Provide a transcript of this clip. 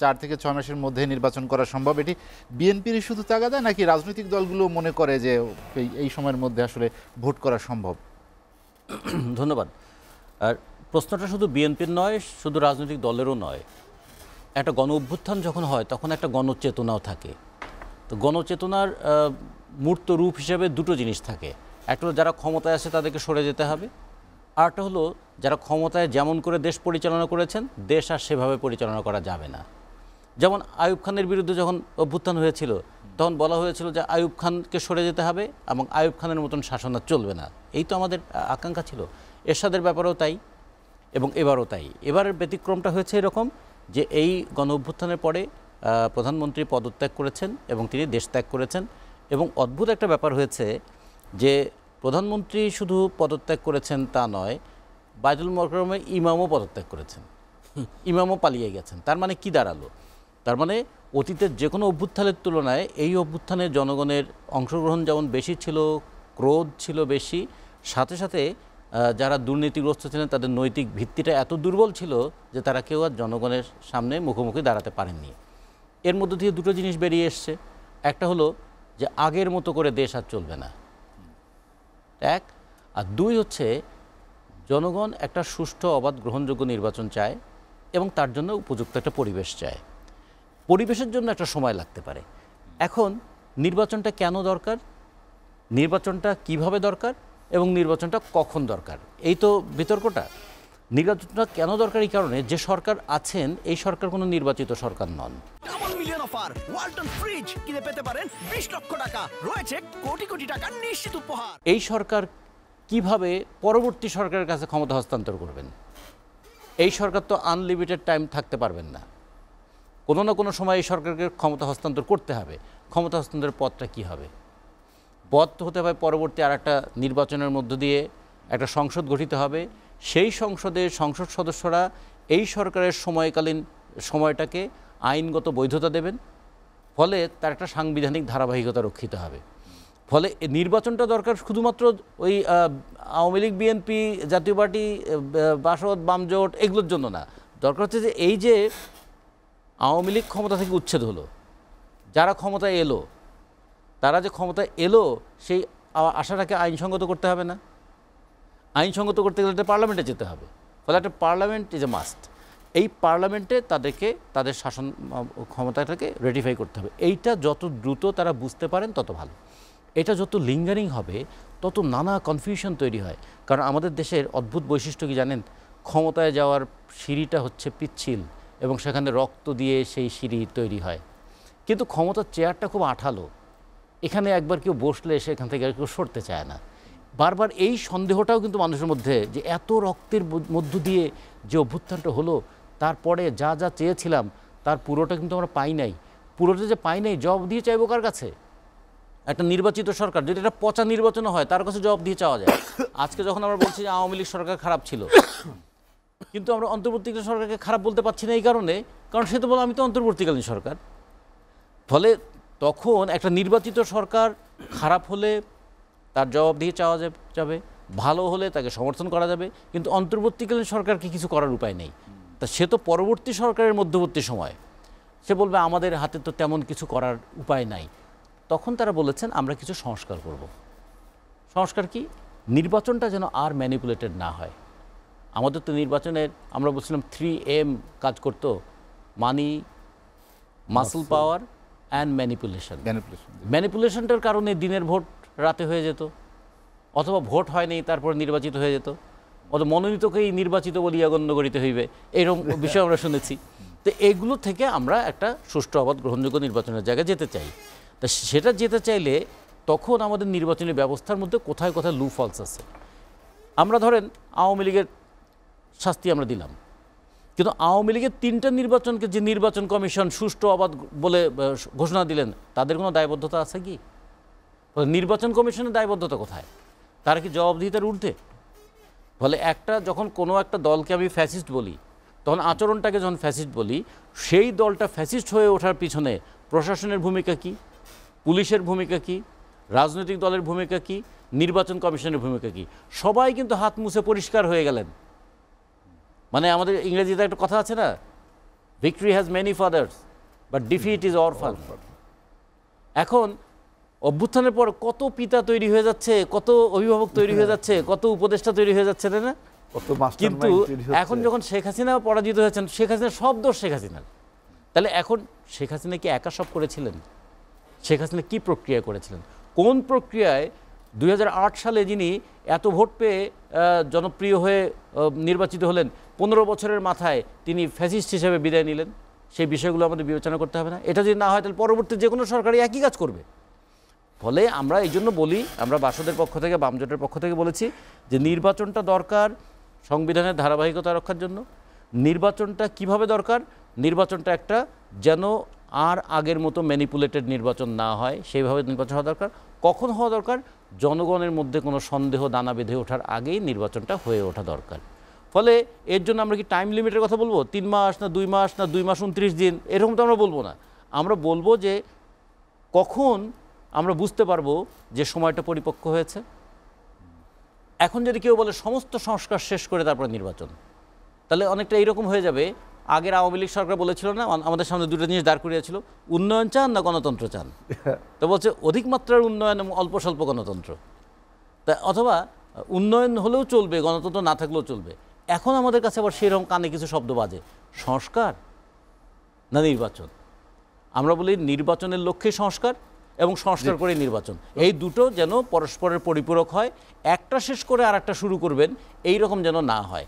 4 থেকে 6 মাসের মধ্যে নির্বাচন করা সম্ভব। এটি বিএনপির শুধু তাগাদা নাকি রাজনৈতিক দলগুলো মনে করে যে এই সময়ের মধ্যে আসলে ভোট করা সম্ভব? ধন্যবাদ। আর প্রশ্নটা শুধু বিএনপির নয়, শুধু রাজনৈতিক দলেরও নয়। একটা গণ অভ্যুত্থান যখন হয় তখন একটা গণচেতনাও থাকে। তো গণচেতনার মূর্ত রূপ হিসেবে দুটো জিনিস থাকে। একটা হলো যারা ক্ষমতায় আসে তাদেরকে সরে যেতে হবে, আর একটা হলো যারা ক্ষমতায় যেমন করে দেশ পরিচালনা করেছেন দেশ আর সেভাবে পরিচালনা করা যাবে না। যেমন আইয়ুব খানের বিরুদ্ধে যখন অভ্যুত্থান হয়েছিল তখন বলা হয়েছিল যে আইয়ুব খানকে সরে যেতে হবে এবং আইয়ুব খানের মতন শাসন আর চলবে না। এই তো আমাদের আকাঙ্ক্ষা ছিল। এরশাদের ব্যাপারেও তাই এবং এবারও তাই। এবারের ব্যতিক্রমটা হয়েছে এরকম যে এই গণ অভ্যুত্থানের পরে প্রধানমন্ত্রী পদত্যাগ করেছেন এবং তিনি দেশ ত্যাগ করেছেন। এবং অদ্ভুত একটা ব্যাপার হয়েছে যে প্রধানমন্ত্রী শুধু পদত্যাগ করেছেন তা নয়, বাইতুল মোকাররমে ইমামও পদত্যাগ করেছেন, ইমামও পালিয়ে গেছেন। তার মানে কি দাঁড়ালো? তার মানে অতীতের যে কোনো অভ্যুত্থানের তুলনায় এই অভ্যুত্থানে জনগণের অংশগ্রহণ যেমন বেশি ছিল, ক্রোধ ছিল বেশি, সাথে সাথে যারা দুর্নীতিগ্রস্ত ছিলেন তাদের নৈতিক ভিত্তিটা এত দুর্বল ছিল যে তারা কেউ আর জনগণের সামনে মুখোমুখি দাঁড়াতে পারেননি। এর মধ্য দিয়ে দুটো জিনিস বেরিয়ে এসছে। একটা হলো যে আগের মতো করে দেশ আর চলবে না, এক। আর দুই হচ্ছে জনগণ একটা সুষ্ঠু অবাধ গ্রহণযোগ্য নির্বাচন চায় এবং তার জন্য উপযুক্ত একটা পরিবেশ চায়। পরিবেশের জন্য একটা সময় লাগতে পারে। এখন নির্বাচনটা কেন দরকার, নির্বাচনটা কিভাবে দরকার এবং নির্বাচনটা কখন দরকার, এই তো বিতর্কটা। নির্বাচনটা কেন দরকার এই কারণে যে সরকার আছেন এই সরকার কোনো নির্বাচিত সরকার নন। Double million offer, Walton fridge কিনে পেতে পারেন 20 লক্ষ টাকা, রয়েছে কোটি কোটি টাকার নিশ্চিত উপহার। এই সরকার কিভাবে পরবর্তী সরকারের কাছে ক্ষমতা হস্তান্তর করবেন? এই সরকার তো আনলিমিটেড টাইম থাকতে পারবেন না, কোনো না কোনো সময় এই সরকারকে ক্ষমতা হস্তান্তর করতে হবে। ক্ষমতা হস্তান্তরের পথটা কী হবে? পথ হতে হবে পরবর্তী আর একটা নির্বাচনের মধ্য দিয়ে একটা সংসদ গঠিত হবে। সেই সংসদের সংসদ সদস্যরা এই সরকারের সময়কালীন সময়টাকে আইনগত বৈধতা দেবেন, ফলে তার একটা সাংবিধানিক ধারাবাহিকতা রক্ষিত হবে। ফলে নির্বাচনটা দরকার শুধুমাত্র ওই আওয়ামী লীগ, বিএনপি, জাতীয় পার্টি, বাসদ, বামজোট এগুলোর জন্য না। দরকার হচ্ছে যে এই যে আওয়ামী লীগ ক্ষমতা থেকে উচ্ছেদ হলো, যারা ক্ষমতায় এলো তারা যে ক্ষমতায় এলো সেই আশাটাকে আইনসঙ্গত করতে হবে না? আইনসঙ্গত করতে গেলে একটা পার্লামেন্টে যেতে হবে। ফলে একটা পার্লামেন্ট ইজ এ মাস্ট। এই পার্লামেন্টে তাদেরকে তাদের শাসন ক্ষমতাটাকে রেটিফাই করতে হবে। এইটা যত দ্রুত তারা বুঝতে পারেন তত ভালো। এটা যত লিঙ্গারিং হবে তত নানা কনফিউশন তৈরি হয়। কারণ আমাদের দেশের অদ্ভুত বৈশিষ্ট্য কি জানেন? ক্ষমতায় যাওয়ার সিঁড়িটা হচ্ছে পিচ্ছিল এবং সেখানে রক্ত দিয়ে সেই সিঁড়ি তৈরি হয়, কিন্তু ক্ষমতার চেয়ারটা খুব আঠালো। এখানে একবার কেউ বসলে সেখান থেকে কেউ সরতে চায় না। বারবার এই সন্দেহটাও কিন্তু মানুষের মধ্যে, যে এত রক্তের মধ্য দিয়ে যে অভ্যুত্থানটা হলো তারপরে যা যা চেয়েছিলাম তার পুরোটা কিন্তু আমরা পাই নাই। পুরোটা যে পাই নাই জবাব দিয়ে চাইবো কার কাছে? একটা নির্বাচিত সরকার যদি একটা পচা নির্বাচন হয় তার কাছে জবাব দিয়ে চাওয়া যায়। আজকে যখন আমরা বলছি যে আওয়ামী লীগ সরকার খারাপ ছিল, কিন্তু আমরা অন্তর্বর্তীকালীন সরকারকে খারাপ বলতে পারছি না এই কারণে, কারণ সে তো বলে আমি তো অন্তর্বর্তীকালীন সরকার। ফলে তখন একটা নির্বাচিত সরকার খারাপ হলে তার জবাব দিয়ে চাওয়া যাবে, ভালো হলে তাকে সমর্থন করা যাবে, কিন্তু অন্তর্বর্তীকালীন সরকারকে কিছু করার উপায় নেই। তা সে তো পরবর্তী সরকারের মধ্যবর্তী সময় সে বলবে আমাদের হাতে তো তেমন কিছু করার উপায় নাই। তখন তারা বলেছেন আমরা কিছু সংস্কার করব। সংস্কার কি? নির্বাচনটা যেন আর ম্যানিপুলেটেড না হয়। আমাদের তো নির্বাচনের আমরা বলছিলাম 3M কাজ করতো, মানি, মাসল পাওয়ার অ্যান্ড ম্যানিপুলেশন। ম্যানিপুলেশনটার কারণে দিনের ভোট রাতে হয়ে যেত, অথবা ভোট হয়নি তারপর নির্বাচিত হয়ে যেত, অথবা মনোনীতকেই নির্বাচিত বলিয়া গণ্য করিতে হইবে, এরকম বিষয় আমরা শুনেছি। তো এগুলো থেকে আমরা একটা সুষ্ঠু অবাধ গ্রহণযোগ্য নির্বাচনের জায়গায় যেতে চাই। তা সেটা যেতে চাইলে তখন আমাদের নির্বাচনী ব্যবস্থার মধ্যে কোথায় কোথায় লু ফলস আছে। আমরা ধরেন আওয়ামী লীগের শাস্তি আমরা দিলাম, কিন্তু আওয়ামী লীগের 3টা নির্বাচনকে যে নির্বাচন কমিশন সুষ্ঠু অবাধ বলে ঘোষণা দিলেন তাদের কোনো দায়বদ্ধতা আছে কি? নির্বাচন কমিশনের দায়বদ্ধতা কোথায়? তারা কি জবাবদিহিতার ঊর্ধ্বে? ফলে একটা যখন কোনো একটা দলকে আমি ফ্যাসিস্ট বলি, তখন আচরণটাকে যখন ফ্যাসিস্ট বলি, সেই দলটা ফ্যাসিস্ট হয়ে ওঠার পিছনে প্রশাসনের ভূমিকা কি, পুলিশের ভূমিকা কি, রাজনৈতিক দলের ভূমিকা কি, নির্বাচন কমিশনের ভূমিকা কি? সবাই কিন্তু হাত মুছে পরিষ্কার হয়ে গেলেন। মানে আমাদের ইংরেজিতে একটা কথা আছে না, victory has many father's but defeat is অরফান। এখন অভ্যুত্থানের পর কত পিতা তৈরি হয়ে যাচ্ছে, কত অভিভাবক তৈরি হয়ে যাচ্ছে, কত উপদেষ্টা তৈরি হয়ে যাচ্ছে, তাই না? কিন্তু এখন যখন শেখ হাসিনা পরাজিত হয়েছেন, শেখ হাসিনা সব দোষ শেখ হাসিনার। তাহলে এখন শেখ হাসিনা কি একা সব করেছিলেন? শেখ হাসিনা কি প্রক্রিয়া করেছিলেন? কোন প্রক্রিয়ায় 2008 সালে যিনি এত ভোট পেয়ে জনপ্রিয় হয়ে নির্বাচিত হলেন, 15 বছরের মাথায় তিনি ফ্যাসিস্ট হিসেবে বিদায় নিলেন? সেই বিষয়গুলো আমাদের বিবেচনা করতে হবে না? এটা যদি না হয় তাহলে পরবর্তী যে কোনো সরকারই একই কাজ করবে। ফলে আমরা এই জন্য বলি, আমরা বাসদের পক্ষ থেকে, বামজোটের পক্ষ থেকে বলেছি যে নির্বাচনটা দরকার সংবিধানের ধারাবাহিকতা রক্ষার জন্য। নির্বাচনটা কিভাবে দরকার? নির্বাচনটা একটা যেন আর আগের মতো ম্যানিপুলেটেড নির্বাচন না হয়, সেইভাবে নির্বাচন হওয়া দরকার। কখন হওয়া দরকার? জনগণের মধ্যে কোনো সন্দেহ দানা বেঁধে ওঠার আগেই নির্বাচনটা হয়ে ওঠা দরকার। ফলে এর জন্য আমরা কি টাইম লিমিটের কথা বলবো? 3 মাস না 2 মাস না 2 মাস 29 দিন, এরকম তো আমরা বলবো না। আমরা বলবো যে কখন আমরা বুঝতে পারবো যে সময়টা পরিপক্ক হয়েছে। এখন যদি কেউ বলে সমস্ত সংস্কার শেষ করে তারপরে নির্বাচন, তাহলে অনেকটা এইরকম হয়ে যাবে। আগের আওয়ামী লীগ সরকার বলেছিল না, আমাদের সামনে দুটো জিনিস দাঁড় করিয়েছিল, উন্নয়ন চান না গণতন্ত্র চান? তো বলছে অধিক মাত্রার উন্নয়ন এবং অল্প স্বল্প গণতন্ত্র। তা অথবা উন্নয়ন হলেও চলবে, গণতন্ত্র না থাকলেও চলবে। এখন আমাদের কাছে আবার সেরকম কানে কিছু শব্দ বাজে, সংস্কার না নির্বাচন। আমরা বলি নির্বাচনের লক্ষ্যে সংস্কার এবং সংস্কার করে নির্বাচন, এই দুটো যেন পরস্পরের পরিপূরক হয়। একটা শেষ করে আর একটা শুরু করবেন, এই রকম যেন না হয়।